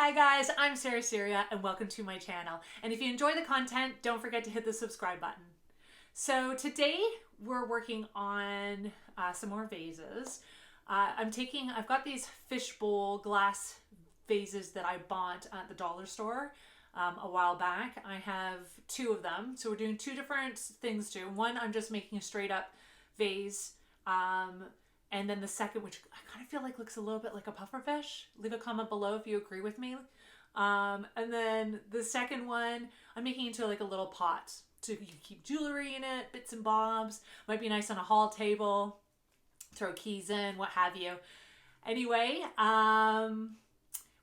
Hi guys, I'm Sarah Syria and welcome to my channel. And if you enjoy the content, don't forget to hit the subscribe button. So today we're working on some more vases. I've got these fishbowl glass vases that I bought at the dollar store a while back. I have two of them. So we're doing two different things too. One, I'm just making a straight up vase. And then the second, which I kind of feel like looks a little bit like a pufferfish. Leave a comment below if you agree with me. And then the second one, I'm making into like a little pot. So you can keep jewelry in it, bits and bobs. Might be nice on a hall table. Throw keys in, what have you. Anyway,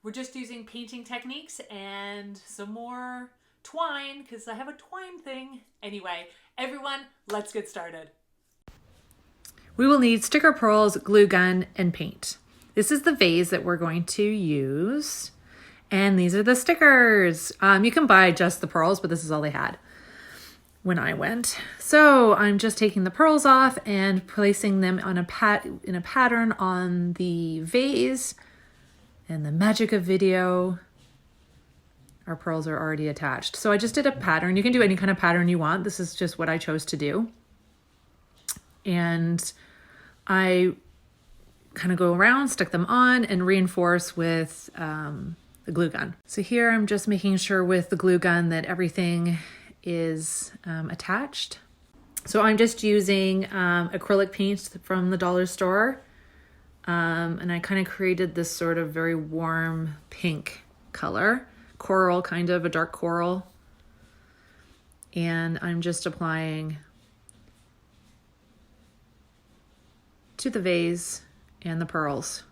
we're just using painting techniques and some more twine because I have a twine thing. Anyway, everyone, let's get started. We will need sticker pearls, glue gun, and paint. This is the vase that we're going to use. And these are the stickers. You can buy just the pearls, but this is all they had when I went. So I'm just taking the pearls off and placing them on in a pattern on the vase. And the magic of video, our pearls are already attached. So I just did a pattern. You can do any kind of pattern you want. This is just what I chose to do. And I kind of go around, stick them on, and reinforce with the glue gun. So here I'm just making sure with the glue gun that everything is attached. So I'm just using acrylic paint from the dollar store. And I kind of created this sort of very warm pink color, coral, kind of a dark coral. And I'm just applying to the vase and the pearls.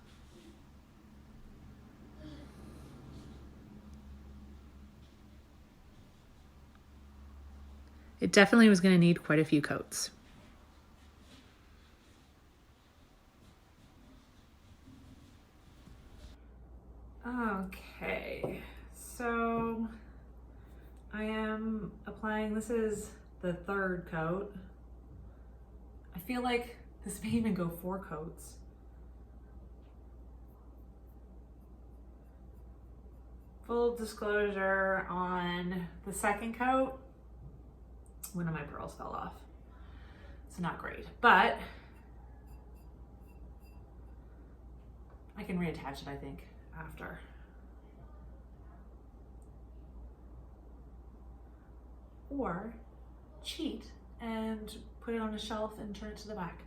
It definitely was going to need quite a few coats. Okay, so I am applying, this is the third coat. I feel like this may even go 4 coats. Full disclosure on the second coat, one of my pearls fell off. It's not great, but I can reattach it, I think, after. Or cheat and put it on a shelf and turn it to the back.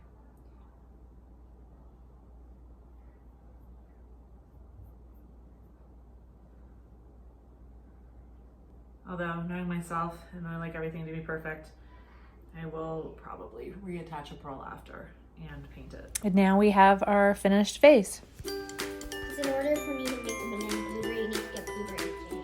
Although, knowing myself and I like everything to be perfect, I will probably reattach a pearl after and paint it. And now we have our finished vase. In order for me to make the banana blueberry, you need to get blueberry jam.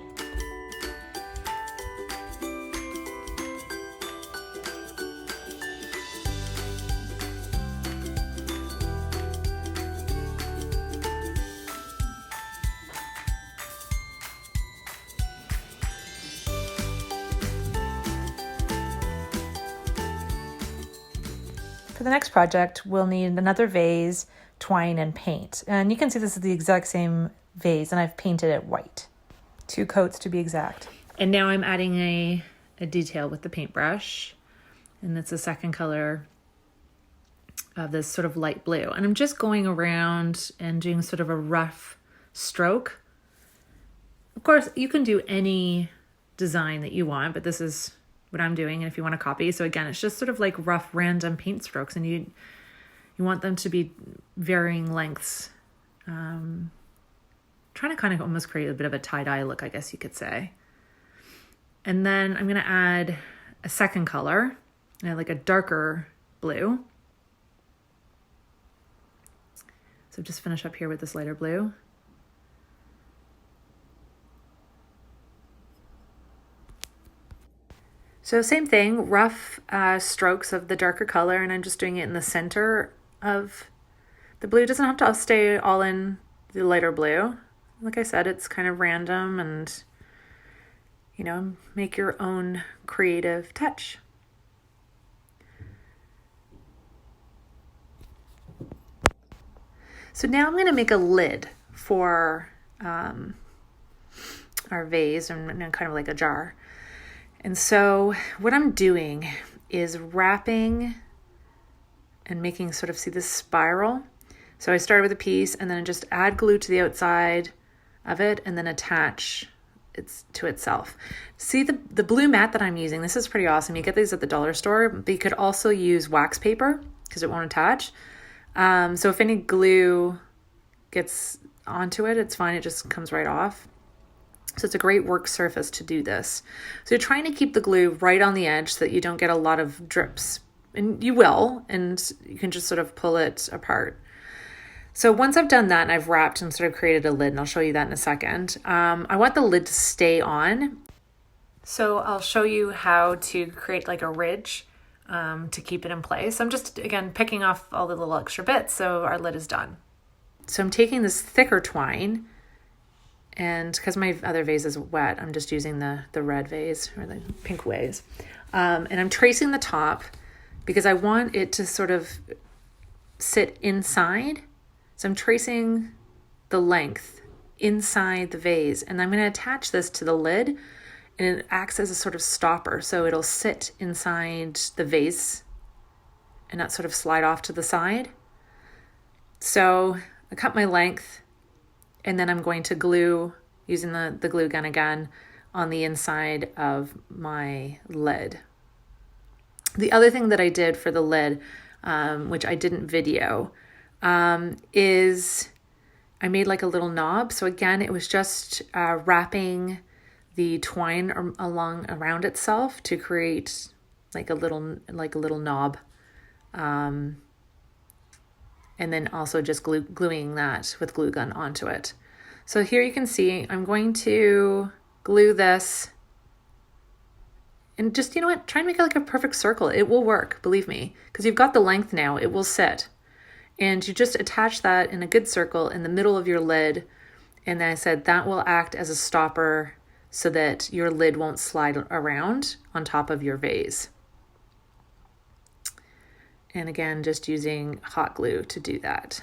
For the next project, we'll need another vase, twine, and paint. And you can see this is the exact same vase, and I've painted it white. 2 coats to be exact. And now I'm adding a detail with the paintbrush, and it's the second color of this sort of light blue. And I'm just going around and doing sort of a rough stroke. Of course, you can do any design that you want, but this is what I'm doing, and if you want to copy. So again, it's just sort of like rough random paint strokes, and you want them to be varying lengths. Trying to kind of almost create a bit of a tie-dye look, I guess you could say. And then I'm going to add a second color, like a darker blue. So just finish up here with this lighter blue. So same thing, rough strokes of the darker color, and I'm just doing it in the center of the blue. It doesn't have to stay all in the lighter blue. Like I said, it's kind of random and, you know, make your own creative touch. So now I'm going to make a lid for our vase, and kind of like a jar. And so what I'm doing is wrapping and making sort of, see this spiral? So I started with a piece and then just add glue to the outside of it and then attach it to itself. See the blue mat that I'm using? This is pretty awesome. You get these at the dollar store, but you could also use wax paper because it won't attach. So if any glue gets onto it, it's fine. It just comes right off. So it's a great work surface to do this. So you're trying to keep the glue right on the edge so that you don't get a lot of drips. And you will, and you can just sort of pull it apart. So once I've done that and I've wrapped and sort of created a lid, and I'll show you that in a second, I want the lid to stay on. So I'll show you how to create like a ridge to keep it in place. I'm just, again, picking off all the little extra bits so our lid is done. So I'm taking this thicker twine, and because my other vase is wet, I'm just using the red vase or the pink vase. And I'm tracing the top because I want it to sort of sit inside. So I'm tracing the length inside the vase, and I'm going to attach this to the lid, and it acts as a sort of stopper. So it'll sit inside the vase and not sort of slide off to the side. So I cut my length, and then I'm going to glue, using the glue gun again, on the inside of my lid. The other thing that I did for the lid, which I didn't video, is I made like a little knob. So again, it was just wrapping the twine around itself to create like a little knob. And then also just gluing that with glue gun onto it. So here you can see I'm going to glue this, and just, you know what, try and make it like a perfect circle. It will work, believe me, because you've got the length now. It will sit. And you just attach that in a good circle in the middle of your lid. And then I said that will act as a stopper so that your lid won't slide around on top of your vase. And again, just using hot glue to do that.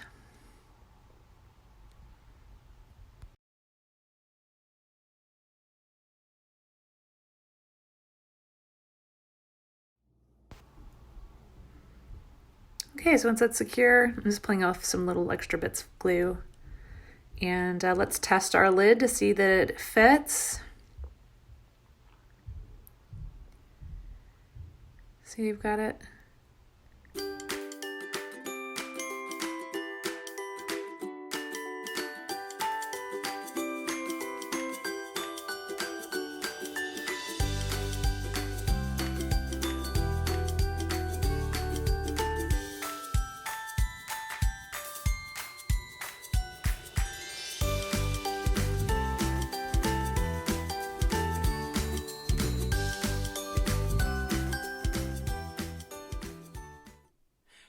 Okay, so once that's secure, I'm just pulling off some little extra bits of glue. And let's test our lid to see that it fits. See, you've got it.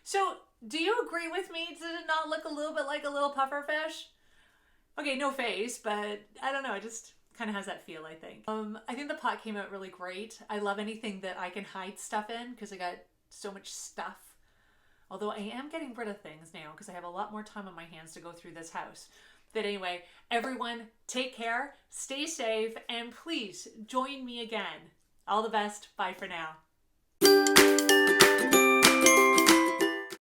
So, do you agree with me? Did it not look a little bit like a little puffer fish? Okay, no face, but I don't know. It just kind of has that feel, I think. I think the pot came out really great. I love anything that I can hide stuff in because I got so much stuff. Although I am getting rid of things now because I have a lot more time on my hands to go through this house. But anyway, everyone, take care, stay safe, and please join me again. All the best. Bye for now.